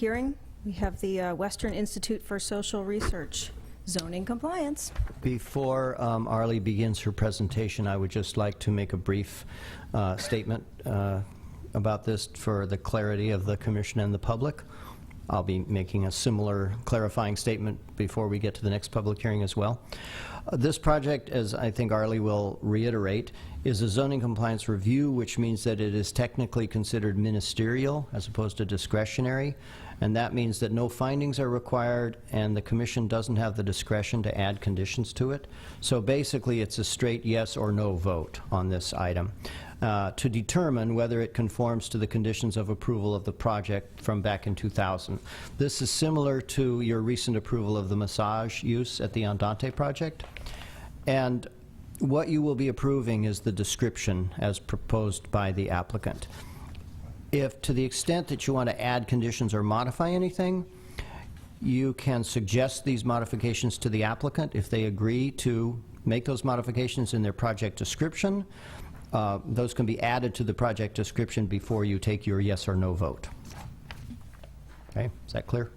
hearing. We have the Western Institute for Social Research, zoning compliance. Before Arlie begins her presentation, I would just like to make a brief statement about this for the clarity of the Commission and the public. I'll be making a similar clarifying statement before we get to the next public hearing as well. This project, as I think Arlie will reiterate, is a zoning compliance review, which means that it is technically considered ministerial as opposed to discretionary, and that means that no findings are required and the Commission doesn't have the discretion to add conditions to it. So basically it's a straight yes or no vote on this item to determine whether it conforms to the conditions of approval of the project from back in 2000. This is similar to your recent approval of the massage use at the Andante project. And what you will be approving is the description as proposed by the applicant. If, to the extent that you want to add conditions or modify anything, you can suggest these modifications to the applicant. If they agree to make those modifications in their project description, those can be added to the project description before you take your yes or no vote. Okay, is that clear?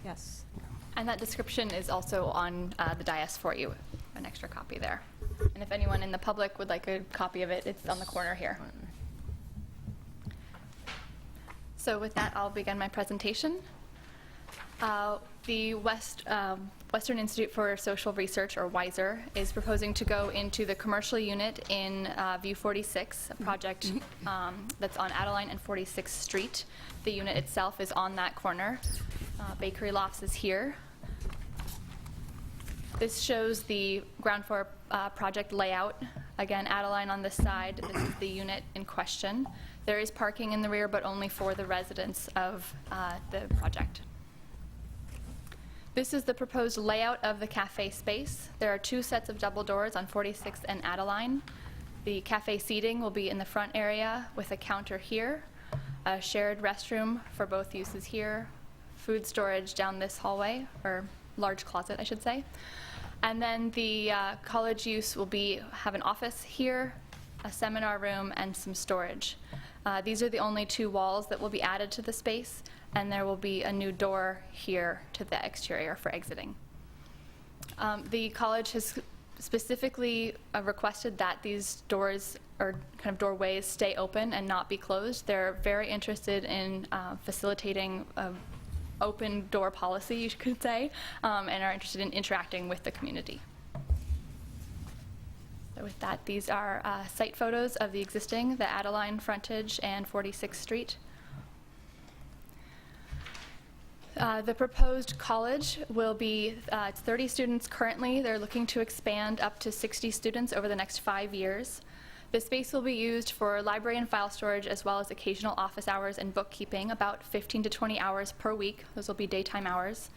Yes. And that description is also on the dais for you, an extra copy there. And if anyone in the public would like a copy of it, it's on the corner here. So with that, I'll begin my presentation. The Western Institute for Social Research, or WISER, is proposing to go into the commercial unit in View 46, a project that's on Adeline and 46th Street. The unit itself is on that corner. Bakery Lofts is here. This shows the ground floor project layout. Again, Adeline on this side. This is the unit in question. There is parking in the rear, but only for the residents of the project. This is the proposed layout of the cafe space. There are two sets of double doors on 46th and Adeline. The cafe seating will be in the front area with a counter here, a shared restroom for both uses here, food storage down this hallway, or large closet, I should say. And then the college use will have an office here, a seminar room, and some storage. These are the only two walls that will be added to the space, and there will be a new door here to the exterior for exiting. The college has specifically requested that these doors or kind of doorways stay open and not be closed. They're very interested in facilitating open door policy, you could say, and are interested in interacting with the community. So with that, these are site photos of the existing, the Adeline frontage and 46th Street. The proposed college will be, it's 30 students currently. They're looking to expand up to 60 students over the next 5 years. The space will be used for library and file storage, as well as occasional office hours and bookkeeping, about 15 to 20 hours per week. Those will be daytime hours.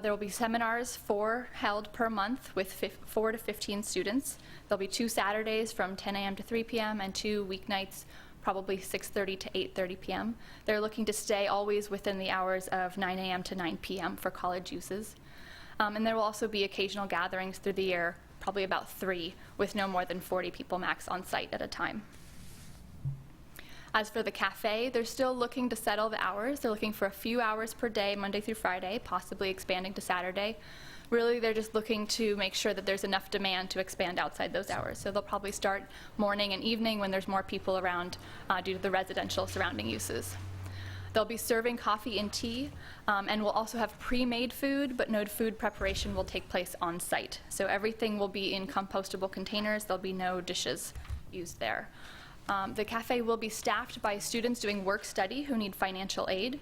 There will be seminars, 4 held per month with 4 to 15 students. There'll be 2 Saturdays from 10 a.m. to 3 p.m. and 2 weeknights, probably 6:30 to 8:30 p.m. They're looking to stay always within the hours of 9 a.m. to 9 p.m. for college uses. And there will also be occasional gatherings through the year, probably about 3, with no more than 40 people max on site at a time. As for the cafe, they're still looking to settle the hours. They're looking for a few hours per day, Monday through Friday, possibly expanding to Saturday. Really, they're just looking to make sure that there's enough demand to expand outside those hours. So they'll probably start morning and evening when there's more people around due to the residential surrounding uses. They'll be serving coffee and tea, and we'll also have pre-made food, but no food preparation will take place on site. So everything will be in compostable containers. There'll be no dishes used there. The cafe will be staffed by students doing work study who need financial aid.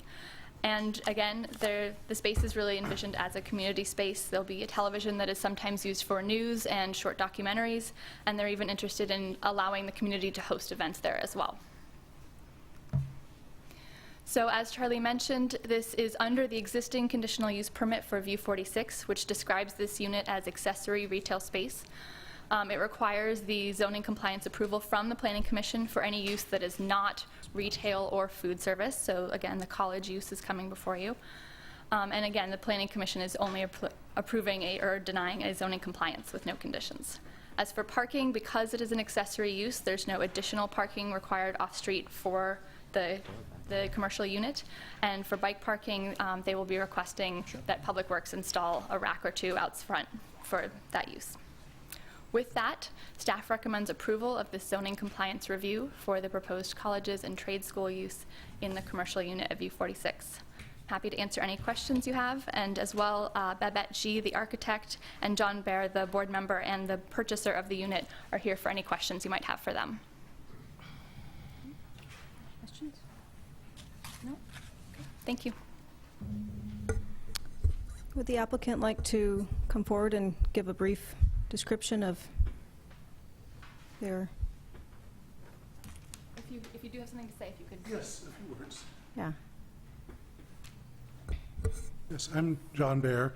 And again, the space is really envisioned as a community space. There'll be a television that is sometimes used for news and short documentaries, and they're even interested in allowing the community to host events there as well. So as Charlie mentioned, this is under the existing conditional use permit for View 46, which describes this unit as accessory retail space. It requires the zoning compliance approval from the Planning Commission for any use that is not retail or food service. So again, the college use is coming before you. And again, the Planning Commission is only approving or denying a zoning compliance with no conditions. As for parking, because it is an accessory use, there's no additional parking required off-street for the the commercial unit. And for bike parking, they will be requesting that Public Works install a rack or two out front for that use. With that, staff recommends approval of this zoning compliance review for the proposed colleges and trade school use in the commercial unit of U46. Happy to answer any questions you have, and as well, Babette G., the architect, and John Baer, the board member and the purchaser of the unit, are here for any questions you might have for them. Questions? No? Okay. Thank you. Would the applicant like to come forward and give a brief description of their... If you do have something to say, if you could... Yes, a few words. Yeah. Yes, I'm John Baer.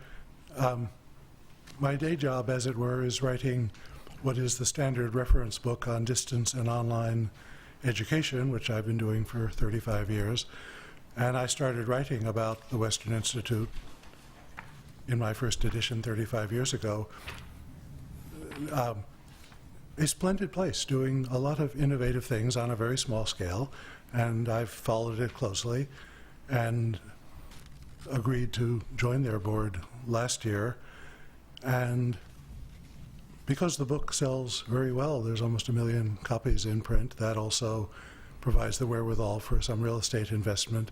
My day job, as it were, is writing what is the standard reference book on distance and online education, which I've been doing for 35 years. And I started writing about the Western Institute in my first edition 35 years ago. A splendid place, doing a lot of innovative things on a very small scale, and I've followed it closely and agreed to join their board last year. And because the book sells very well, there's almost 1 million copies in print, that also provides the wherewithal for some real estate investment.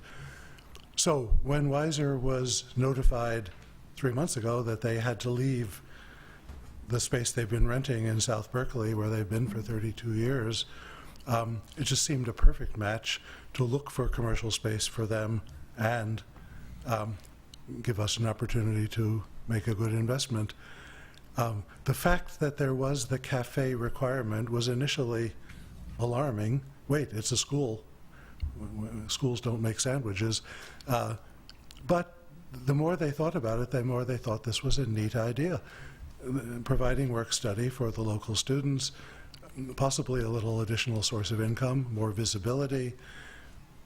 So when Weiser was notified 3 months ago that they had to leave the space they've been renting in South Berkeley, where they've been for 32 years, it just seemed a perfect match to look for commercial space for them and give us an opportunity to make a good investment. The fact that there was the cafe requirement was initially alarming. Wait, it's a school. Schools don't make sandwiches. But the more they thought about it, the more they thought this was a neat idea. Providing work study for the local students, possibly a little additional source of income, more visibility.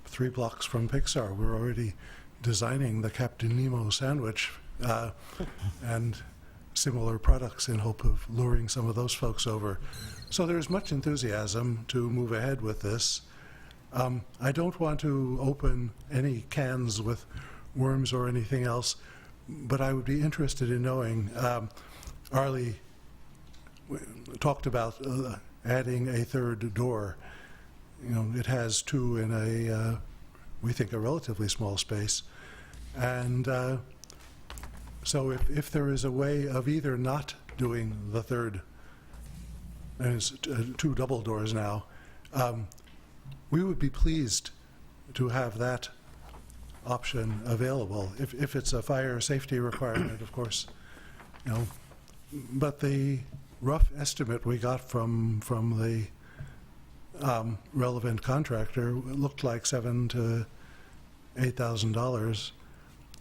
3 blocks from Pixar, we're already designing the Captain Nemo sandwich and similar products in hope of luring some of those folks over. So there's much enthusiasm to move ahead with this. I don't want to open any cans with worms or anything else, but I would be interested in knowing, Arlie talked about adding a third door. You know, it has 2 in a, we think, a relatively small space. And so if there is a way of either not doing the third, and it's 2 double doors now, we would be pleased to have that option available. If it's a fire safety requirement, of course, you know. But the rough estimate we got from the relevant contractor looked like $7,000 to $8,000,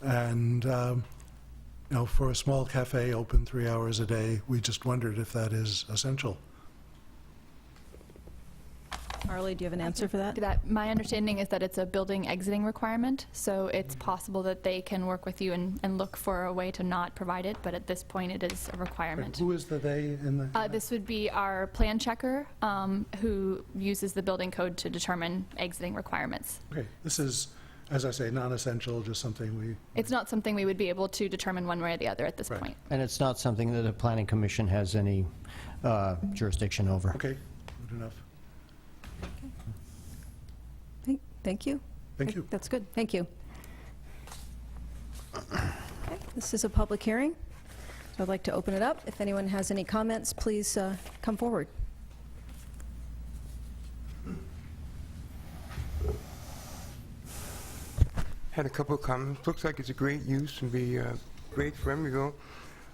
and you know, for a small cafe open 3 hours a day, we just wondered if that is essential. Arlie, do you have an answer for that? My understanding is that it's a building exiting requirement, so it's possible that they can work with you and look for a way to not provide it, but at this point it is a requirement. Who is the they in the? This would be our plan checker, who uses the building code to determine exiting requirements. Okay, this is, as I say, non-essential, just something we... It's not something we would be able to determine one way or the other at this Right. point. And it's not something that the Planning Commission has any jurisdiction over. Okay, good enough. Thank you. Thank you. That's good. Thank you. Okay, this is a public hearing, so I'd like to open it up. If anyone has any comments, please come forward. Had a couple of comments. Looks like it's a great use and be great for Emeryville.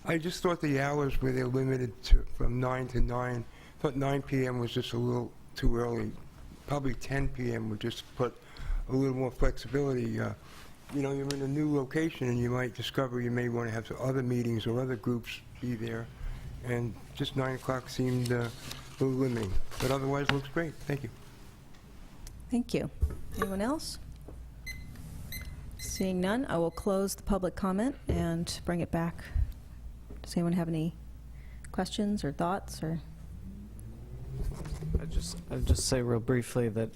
I just thought the hours where they're limited to from 9 to 9. Thought 9 p.m. was just a little too early. Probably 10 p.m. would just put a little more flexibility. You know, you're in a new location and you might discover you may want to have some other meetings or other groups be there. And just 9 o'clock seemed a little limiting. But otherwise, looks great. Thank you. Thank you. Anyone else? Seeing none, I will close the public comment and bring it back. Does anyone have any questions or thoughts or? I'd just say real briefly that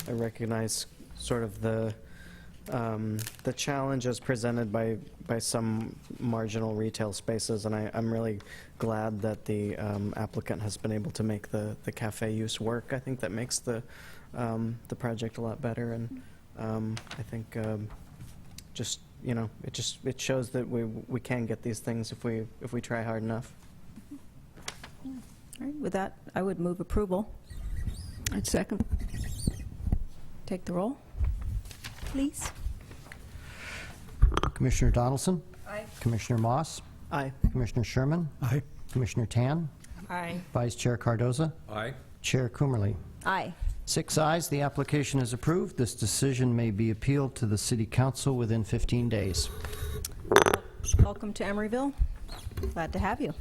I recognize sort of the challenges presented by some marginal retail spaces, and I'm really glad that the applicant has been able to make the cafe use work. I think that makes the project a lot better, and I think just, you know, it shows that we can get these things if we try hard enough. All right, with that, I would move approval. I'd second. Take the roll, please. Commissioner Donaldson? Aye. Commissioner Moss? Aye. Commissioner Sherman? Aye. Commissioner Tan? Aye. Vice Chair Cardoza? Aye. Chair Coomerly? Aye. 6 ayes, the application is approved. This decision may be appealed to the City Council within 15 days. Welcome to Emeryville. Glad to have you.